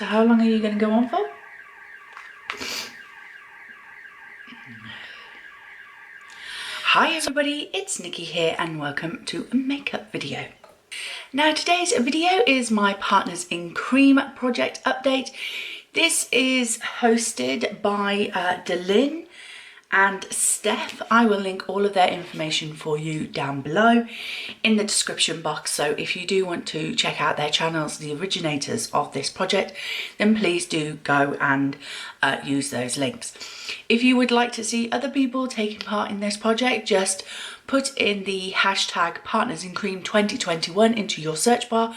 So how long are you going to go on for? Hi everybody, it's Nikki here and welcome to a makeup video. Now today's video is my Partners in Cream project update. This is hosted by Delyn and Steph. I will link all of their information for you down below in the description box, so if you do want to check out their channels, the originators of this project, then please do go and use those links. If you would like to see other people taking part in this project, just put in the hashtag Partners in Cream 2021 into your search bar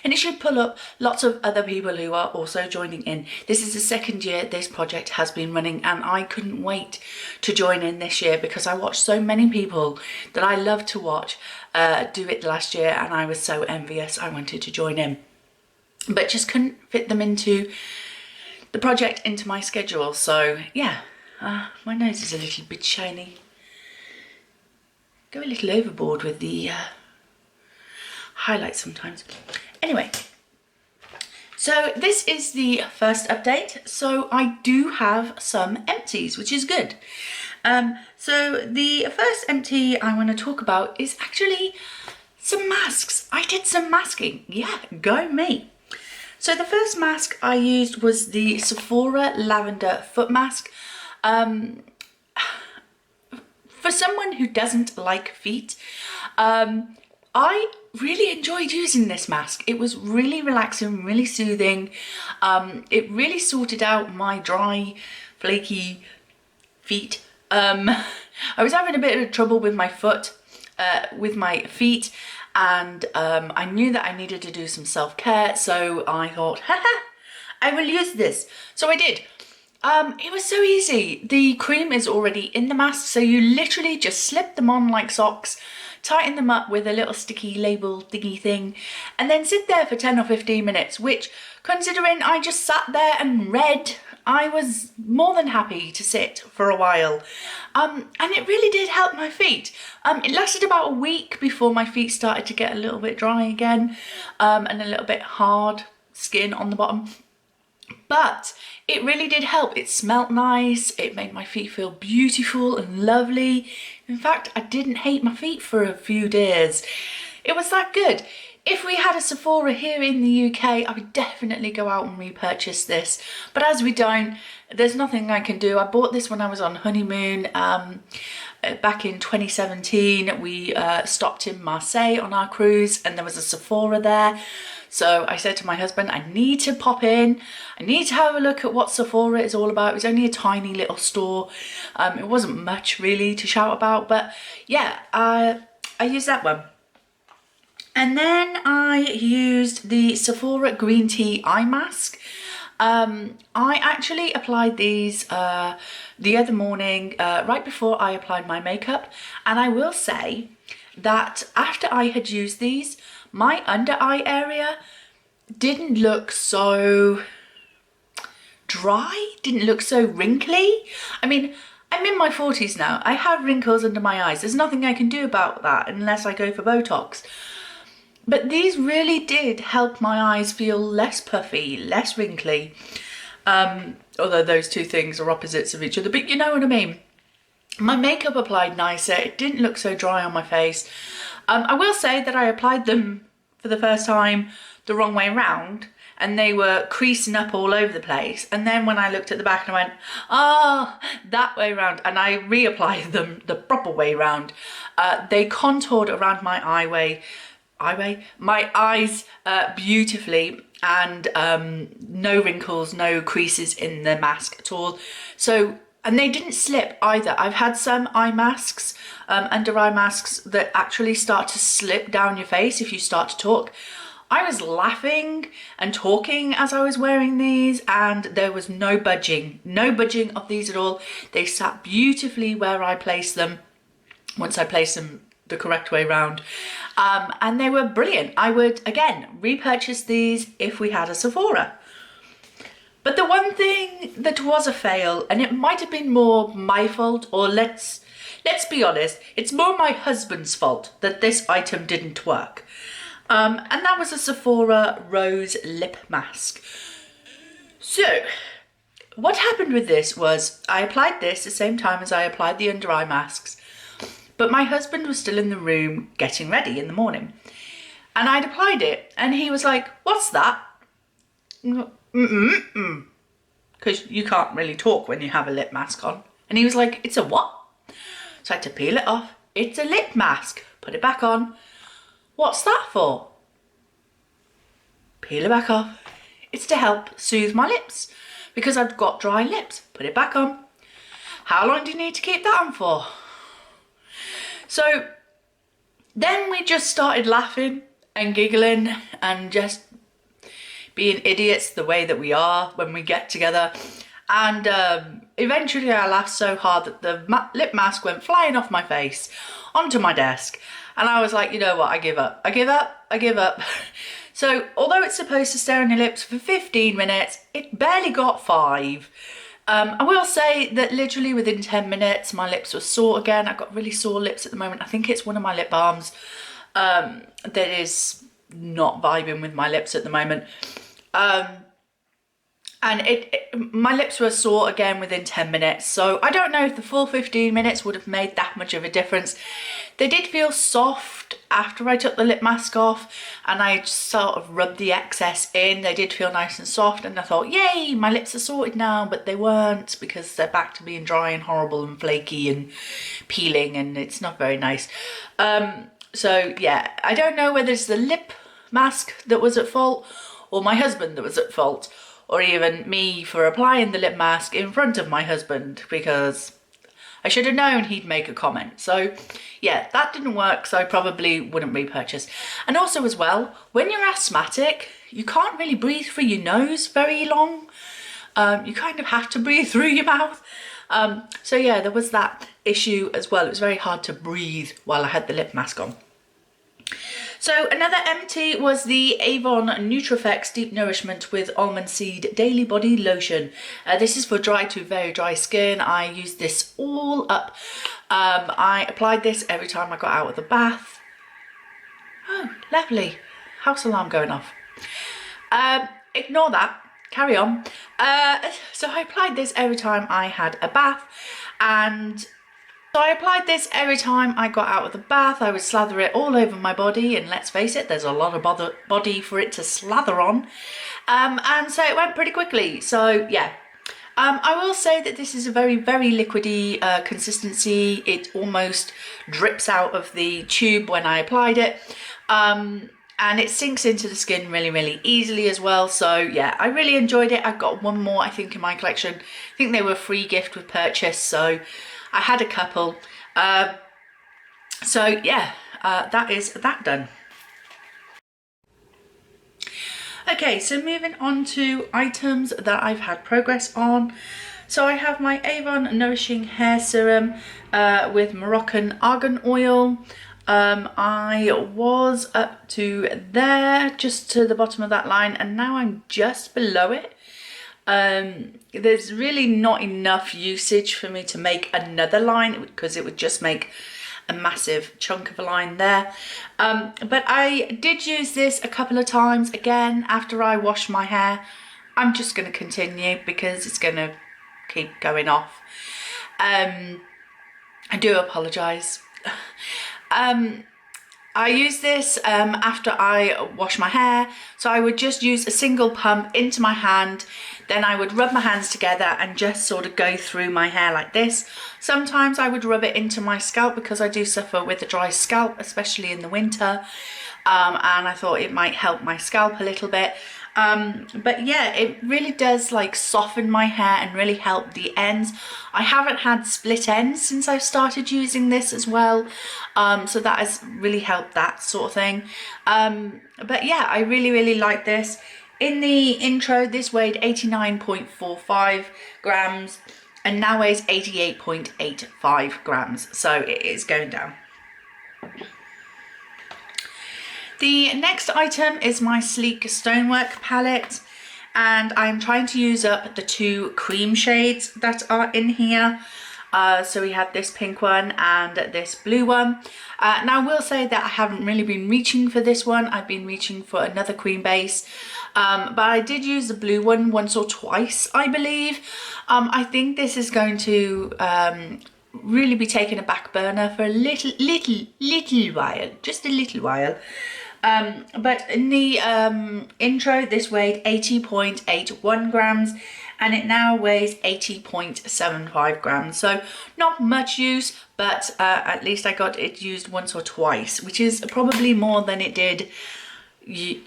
and it should pull up lots of other people who are also joining in. This is the second year this project has been running and I couldn't wait to join in this year because I watched so many people that I love to watch do it last year and I was so envious. I wanted to join in but just couldn't fit them into the project, into my schedule. So yeah, my nose is a little bit shiny. Go a little overboard with the highlights sometimes. Anyway, so this is the first update. So I do have some empties, which is good. So the first empty I want to talk about is actually some masks. I did some masking. Yeah, go me. So the first mask I used was the Sephora Lavender Foot Mask. For someone who doesn't like feet, I really enjoyed using this mask. It was really relaxing, really soothing. It really sorted out my dry, flaky feet. I was having a bit of trouble with my feet, and I knew that I needed to do some self-care, so I thought, haha, I will use this. So I did. It was so easy. The cream is already in the mask, so you literally just slip them on like socks, tighten them up with a little sticky label thingy thing, and then sit there for 10 or 15 minutes, which, considering I just sat there and read, I was more than happy to sit for a while. And it really did help my feet. It lasted about a week before my feet started to get a little bit dry again, and a little bit hard skin on the bottom. But it really did help. It smelt nice, it made my feet feel beautiful and lovely. In fact, I didn't hate my feet for a few days. It was that good. If we had a Sephora here in the UK, I would definitely go out and repurchase this. But as we don't, there's nothing I can do. I bought this when I was on honeymoon back in 2017. We stopped in Marseille on our cruise and there was a Sephora there. So I said to my husband, I need to pop in. I need to have a look at what Sephora is all about. It was only a tiny little store. It wasn't much really to shout about, but yeah, I used that one. And then I used the Sephora Green Tea Eye Mask. I actually applied these the other morning, right before I applied my makeup. And I will say that after I had used these, my under eye area didn't look so dry, didn't look so wrinkly. I mean, I'm in my 40s now. I have wrinkles under my eyes. There's nothing I can do about that unless I go for Botox. But these really did help my eyes feel less puffy, less wrinkly. Although those two things are opposites of each other, but you know what I mean. My makeup applied nicer. It didn't look so dry on my face. I will say that I applied them for the first time the wrong way around and they were creasing up all over the place. And then when I looked at the back and I went, ah, that way around, and I reapplied them the proper way around, they contoured around my my eyes beautifully, and no wrinkles, no creases in the mask at all. So, and they didn't slip either. I've had some eye masks, under eye masks, that actually start to slip down your face if you start to talk. I was laughing and talking as I was wearing these and there was no budging of these at all. They sat beautifully where I placed them, once I placed them the correct way round, and they were brilliant. I would, again, repurchase these if we had a Sephora. But the one thing that was a fail, and it might have been more my fault, or let's be honest, it's more my husband's fault that this item didn't work. And that was a Sephora Rose Lip Mask. So what happened with this was I applied this the same time as I applied the under eye masks, but my husband was still in the room getting ready in the morning. And I'd applied it and he was like, "What's that?" Because you can't really talk when you have a lip mask on. And he was like, "It's a what?" So I had to peel it off. "It's a lip mask." Put it back on. "What's that for?" Peel it back off. "It's to help soothe my lips because I've got dry lips." Put it back on. "How long do you need to keep that on for?" So then we just started laughing and giggling and just being idiots the way that we are when we get together. And eventually I laughed so hard that the lip mask went flying off my face onto my desk. And I was like, you know what, I give up. I give up. I give up. So although it's supposed to stay on your lips for 15 minutes, it barely got 5. I will say that literally within 10 minutes, my lips were sore again. I've got really sore lips at the moment. I think it's one of my lip balms that is not vibing with my lips at the moment. And my lips were sore again within 10 minutes. So I don't know if the full 15 minutes would have made that much of a difference. They did feel soft after I took the lip mask off and I just sort of rubbed the excess in. They did feel nice and soft and I thought, yay, my lips are sorted now, but they weren't because they're back to being dry and horrible and flaky and peeling and it's not very nice. So yeah, I don't know whether it's the lip mask that was at fault or my husband that was at fault, or even me for applying the lip mask in front of my husband, because I should have known he'd make a comment. So yeah, that didn't work, so I probably wouldn't repurchase. And also as well, when you're asthmatic, you can't really breathe through your nose very long. You kind of have to breathe through your mouth. So yeah, there was that issue as well. It was very hard to breathe while I had the lip mask on. So another empty was the Avon Nutrifex Deep Nourishment with Almond Seed Daily Body Lotion. This is for dry to very dry skin. I used this all up. I applied this every time I got out of the bath. Oh, lovely. House alarm going off. Ignore that. Carry on. So I applied this every time I had a bath, and so I applied this every time I got out of the bath. I would slather it all over my body, and let's face it, there's a lot of body for it to slather on. And so it went pretty quickly. So yeah, I will say that this is a very, very liquidy consistency. It almost drips out of the tube when I applied it. And it sinks into the skin really, really easily as well. So yeah, I really enjoyed it. I've got one more, I think, in my collection. I think they were free gift with purchase, so I had a couple. So yeah, that is that done. Okay, so moving on to items that I've had progress on. So I have my Avon Nourishing Hair Serum with Moroccan Argan Oil. I was up to there, just to the bottom of that line, and now I'm just below it. There's really not enough usage for me to make another line because it would just make a massive chunk of a line there. But I did use this a couple of times again after I washed my hair. I'm just going to continue because it's going to keep going off. I do apologise. I use this after I wash my hair, so I would just use a single pump into my hand, then I would rub my hands together and just sort of go through my hair like this. Sometimes I would rub it into my scalp because I do suffer with a dry scalp, especially in the winter, and I thought it might help my scalp a little bit. But yeah, it really does like soften my hair and really help the ends. I haven't had split ends since I've started using this as well, so that has really helped that sort of thing. But yeah, I really like this. In the intro, this weighed 89.45 grams and now weighs 88.85 grams, so it is going down. The next item is my Sleek Stonework palette, and I'm trying to use up the 2 cream shades that are in here. So we have this pink one and this blue one. Now I will say that I haven't really been reaching for this one. I've been reaching for another cream base. but I did use the blue one once or twice, I believe. I think this is going to really be taking a back burner for a little while, just a little while. But in the intro, this weighed 80.81 grams, and it now weighs 80.75 grams. So not much use, but at least I got it used once or twice, which is probably more than it did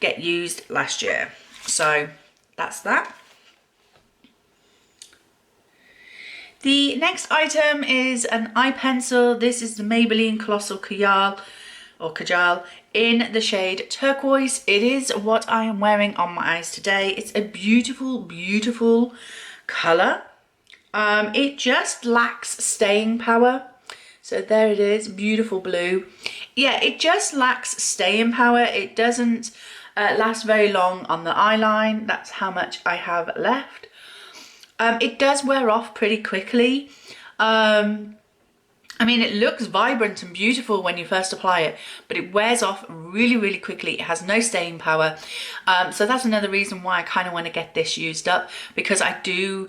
get used last year. So that's that. The next item is an eye pencil. This is the Maybelline Colossal Kajal, or Kajal, in the shade Turquoise. It is what I am wearing on my eyes today. It's a beautiful, beautiful colour. It just lacks staying power. So there it is, beautiful blue. Yeah, it just lacks staying power. It doesn't last very long on the eye line. That's how much I have left. It does wear off pretty quickly. I mean, it looks vibrant and beautiful when you first apply it, but it wears off really, really quickly. It has no staying power. So that's another reason why I kind of want to get this used up, because I do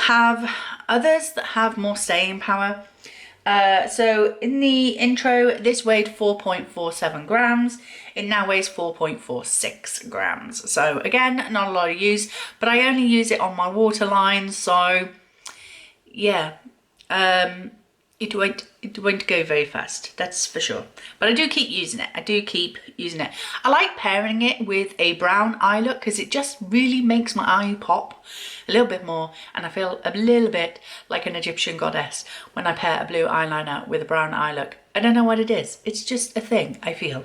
have others that have more staying power. So in the intro, this weighed 4.47 grams. It now weighs 4.46 grams. So again, not a lot of use, but I only use it on my waterline. So yeah, it won't go very fast, that's for sure. But I do keep using it. I like pairing it with a brown eye look because it just really makes my eye pop a little bit more, and I feel a little bit like an Egyptian goddess when I pair a blue eyeliner with a brown eye look. I don't know what it is. It's just a thing, I feel.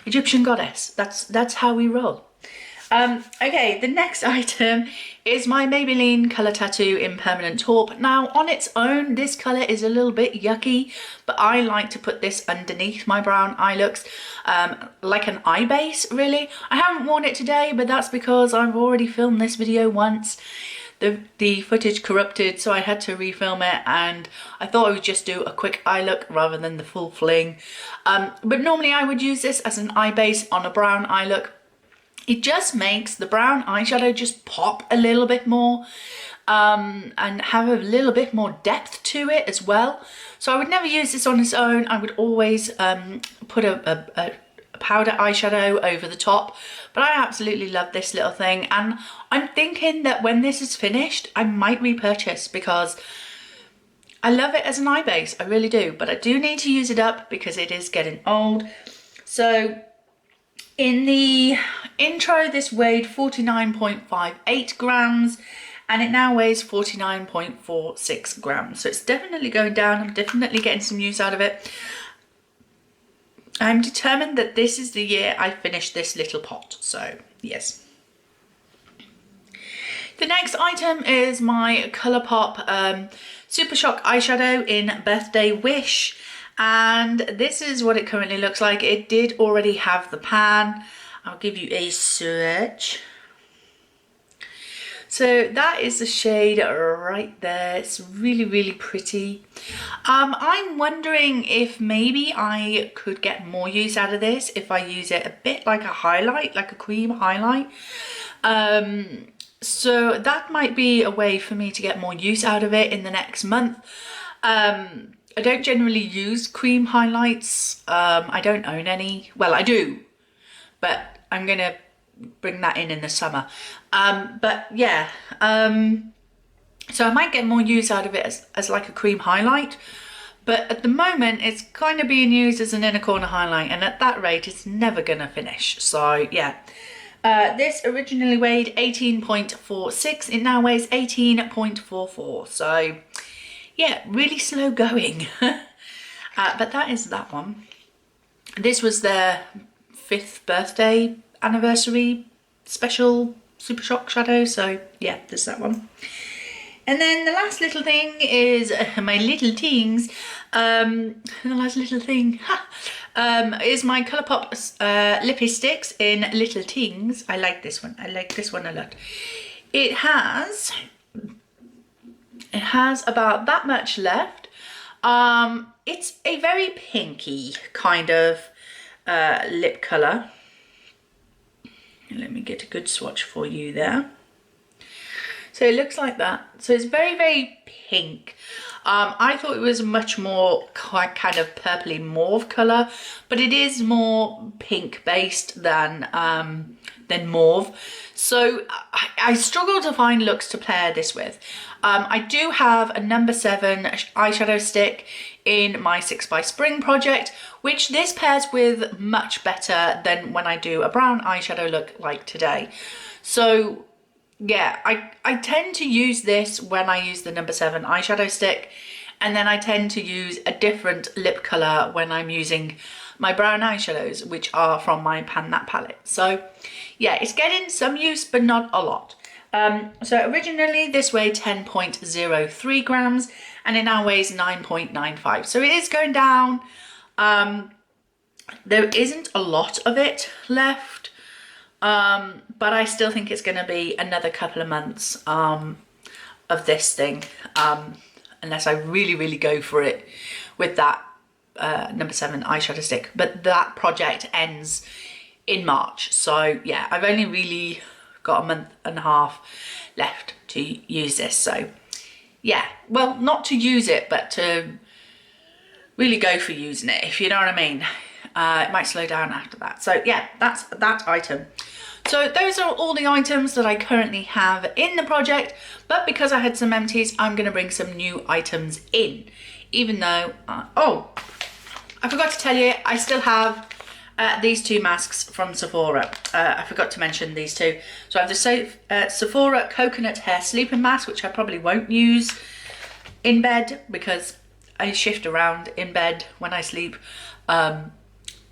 Egyptian goddess, that's how we roll. Okay, the next item is my Maybelline Colour Tattoo in Permanent Taupe. Now, on its own, this colour is a little bit yucky, but I like to put this underneath my brown eye looks, like an eye base, really. I haven't worn it today, but that's because I've already filmed this video once. The footage corrupted, so I had to refilm it, and I thought I would just do a quick eye look rather than the full fling. But normally I would use this as an eye base on a brown eye look. It just makes the brown eyeshadow just pop a little bit more, and have a little bit more depth to it as well. So I would never use this on its own. I would always put a powder eyeshadow over the top, but I absolutely love this little thing, and I'm thinking that when this is finished I might repurchase because I love it as an eye base. I really do, but I do need to use it up because it is getting old. So in the intro, this weighed 49.58 grams, and it now weighs 49.46 grams. So it's definitely going down. I'm definitely getting some use out of it. I'm determined that this is the year I finish this little pot. So yes. The next item is my Colourpop Super Shock eyeshadow in Birthday Wish. And this is what it currently looks like. It did already have the pan. I'll give you a swatch. So that is the shade right there. It's really, really pretty. I'm wondering if maybe I could get more use out of this if I use it a bit like a highlight, like a cream highlight. So that might be a way for me to get more use out of it in the next month. I don't generally use cream highlights. I don't own any. Well, I do, but I'm gonna bring that in the summer. But yeah, so I might get more use out of it as like a cream highlight. But at the moment, it's kind of being used as an inner corner highlight, and at that rate, it's never gonna finish. So yeah. This originally weighed 18.46. It now weighs 18.44. So yeah, really slow going. But that is that one. This was their 5th birthday anniversary special Super Shock shadow. So yeah, there's that one. And then the last little thing is my little things. The last little thing is my Colourpop Lippy Sticks in Little Things. I like this one. I like this one a lot. It has about that much left. It's a very pinky kind of lip colour. let me get a good swatch for you there. So it looks like that. So it's very, very pink. I thought it was much more kind of purpley mauve colour, but it is more pink based than mauve. So I struggle to find looks to pair this with. I do have a number 7 eyeshadow stick in my 6 by Spring project, which this pairs with much better than when I do a brown eyeshadow look like today. So yeah, I tend to use this when I use the number 7 eyeshadow stick, and then I tend to use a different lip colour when I'm using my brown eyeshadows, which are from my Pan That palette. So yeah, it's getting some use, but not a lot. So originally this weighed 10.03 grams, and it now weighs 9.95. So it is going down. There isn't a lot of it left. But I still think it's going to be another couple of months of this thing, unless I really, really go for it with that number 7 eyeshadow stick. But that project ends in March, so yeah, I've only really got a month and a half left to use this. So yeah, well, not to use it, but to really go for using it, if you know what I mean. It might slow down after that. So yeah, that's that item. So those are all the items that I currently have in the project, but because I had some empties, I'm going to bring some new items in, even though, oh, I forgot to tell you, I still have these 2 masks from Sephora. I forgot to mention these 2. So I have the Sephora Coconut Hair Sleeping Mask, which I probably won't use in bed because I shift around in bed when I sleep.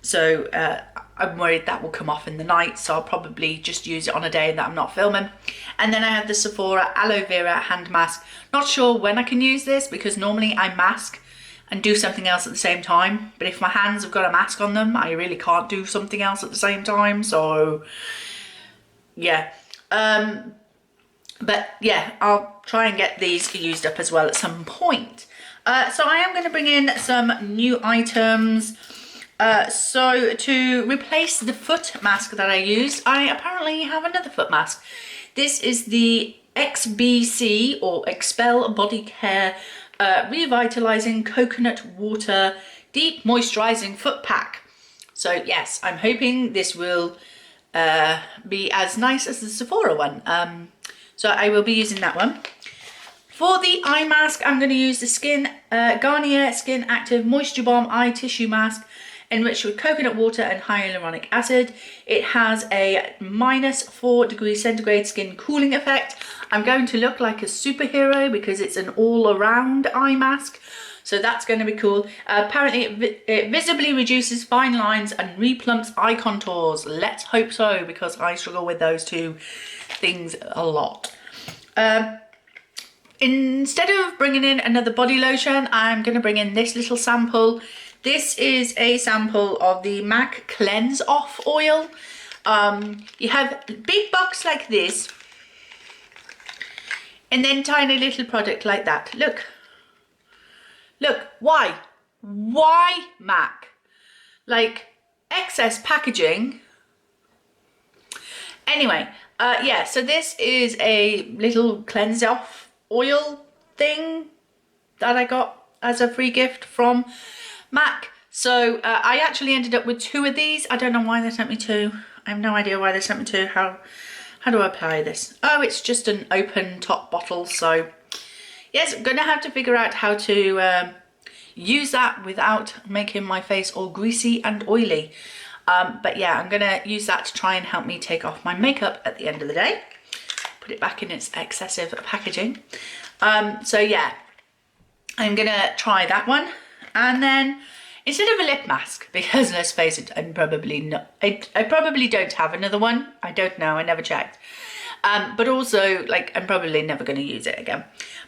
So I'm worried that will come off in the night, so I'll probably just use it on a day that I'm not filming. And then I have the Sephora Aloe Vera Hand Mask. Not sure when I can use this because normally I mask and do something else at the same time. But if my hands have got a mask on them, I really can't do something else at the same time. So yeah. But yeah, I'll try and get these used up as well at some point. So I am going to bring in some new items. So to replace the foot mask that I used, I apparently have another foot mask. This is the XBC or Expel Body Care Revitalizing Coconut Water Deep Moisturizing Foot Pack. So yes, I'm hoping this will be as nice as the Sephora one. So I will be using that one. For the eye mask, I'm going to use the Garnier Skin Active Moisture Bomb Eye Tissue Mask, enriched with coconut water and hyaluronic acid. It has a -4 degrees centigrade skin cooling effect. I'm going to look like a superhero because it's an all-around eye mask, so that's going to be cool. Apparently it visibly reduces fine lines and replumps eye contours. Let's hope so, because I struggle with those 2 things a lot. Instead of bringing in another body lotion, I'm going to bring in this little sample. This is a sample of the MAC Cleanse Off oil. You have a big box like this, and then tiny little product like that. Look. Look, why? Why MAC? Like, excess packaging. Anyway, yeah, so this is a little Cleanse Off oil thing that I got as a free gift from MAC. So I actually ended up with 2 of these. I don't know why they sent me 2. I have no idea why they sent me 2. How do I apply this? Oh, it's just an open top bottle. So yes, I'm gonna have to figure out how to use that without making my face all greasy and oily. But yeah, I'm gonna use that to try and help me take off my makeup at the end of the day. Put it back in its excessive packaging. So yeah, I'm gonna try that one. And then instead of a lip mask, because let's face it, I probably don't have another one. I don't know, I never checked. But also, like, I'm probably never going to use it again.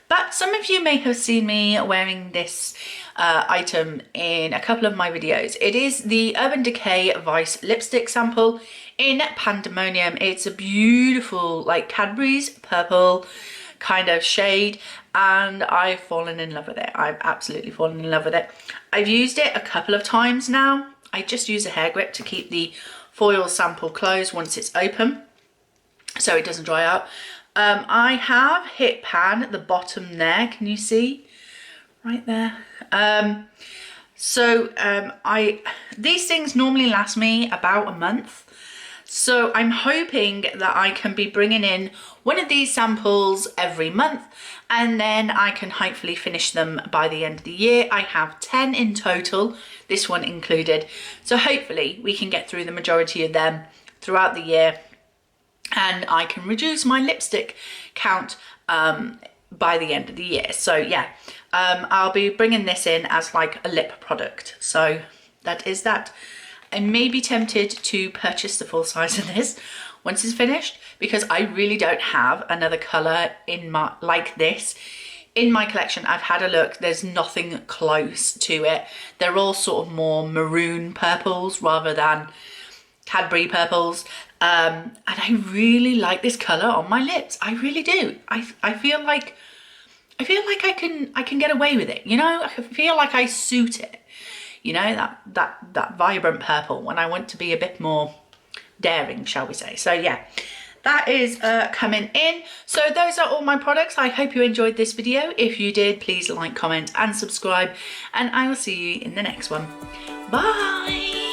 But some of you may have seen me wearing this item in a couple of my videos. It is the Urban Decay Vice lipstick sample in Pandemonium. It's a beautiful, like, Cadbury's purple kind of shade, and I've fallen in love with it. I've absolutely fallen in love with it. I've used it a couple of times now. I just use a hair grip to keep the foil sample closed once it's open, so it doesn't dry out. I have hit pan at the bottom there, can you see? Right there. These things normally last me about a month. So I'm hoping that I can be bringing in one of these samples every month, and then I can hopefully finish them by the end of the year. I have 10 in total, this one included. So hopefully we can get through the majority of them throughout the year, and I can reduce my lipstick count by the end of the year. So yeah, I'll be bringing this in as like a lip product. So that is that. I may be tempted to purchase the full size of this once it's finished, because I really don't have another colour in my like this in my collection. I've had a look, there's nothing close to it. They're all sort of more maroon purples rather than Cadbury purples, and I really like this colour on my lips. I really do. I feel like I can get away with it, you know. I feel like I suit it, you know, that vibrant purple when I want to be a bit more daring, shall we say. So yeah, that is coming in. So those are all my products. I hope you enjoyed this video. If you did, please like, comment and subscribe, and I will see you in the next one. Bye.